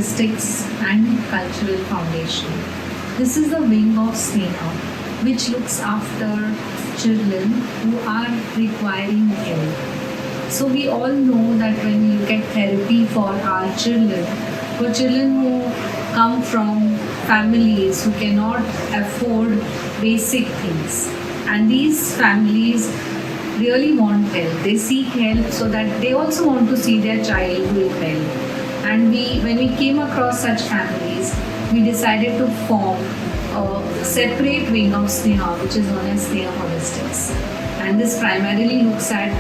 Holistics and Cultural Foundation. This is the wing of Sneha, which looks after children who are requiring help. So we all know that when we look at therapy for children who come from families who cannot afford basic things, and these families really want help. They seek help so that they also want to see their child doing well. And when we came across such families, we decided to form a separate wing of Sneha, which is known as Sneha Holistics. And this primarily looks at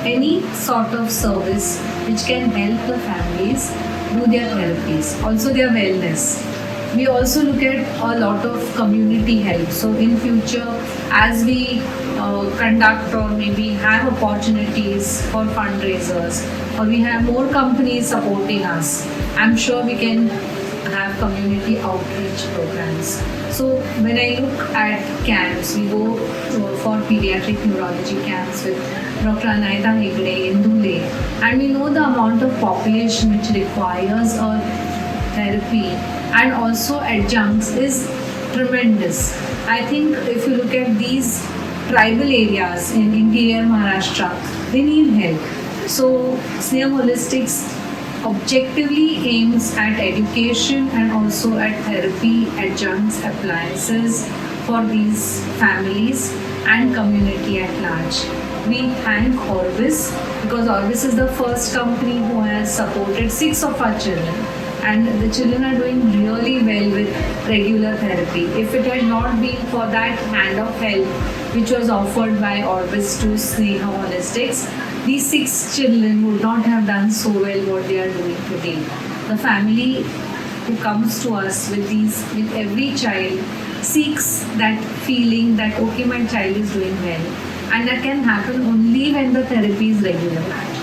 any sort of service which can help the families do their therapies, also their wellness. We also look at a lot of community help. So in future, as we conduct or maybe have opportunities for fundraisers, or we have more companies supporting us, I'm sure we can have community outreach programs. So when I look at camps, we go for pediatric neurology camps with Dr. Anaita Hegde in Dhule, and we know the amount of population which requires a therapy and also adjuncts is tremendous. I think if you look at these tribal areas in interior Maharashtra, they need help. So Sneha Holistics objectively aims at education and also at therapy adjuncts appliances for these families and community at large. We thank Orbis because Orbis is the first company who has supported 6 of our children, and the children are doing really well with regular therapy. If it had not been for that hand of help which was offered by Orbis to Sneha Holistics, these 6 children would not have done so well what they are doing today. The family who comes to us with every child seeks that feeling that okay, my child is doing well, and that can happen only when the therapy is regular.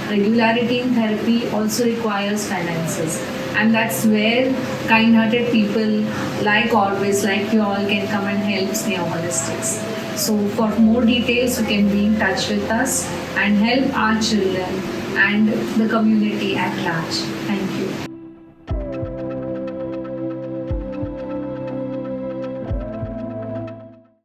Regularity in therapy also requires finances, and that's where kind-hearted people like Orbis, like you all, can come and help Sneha Holistics. So for more details, you can be in touch with us and help our children and the community at large. Thank you.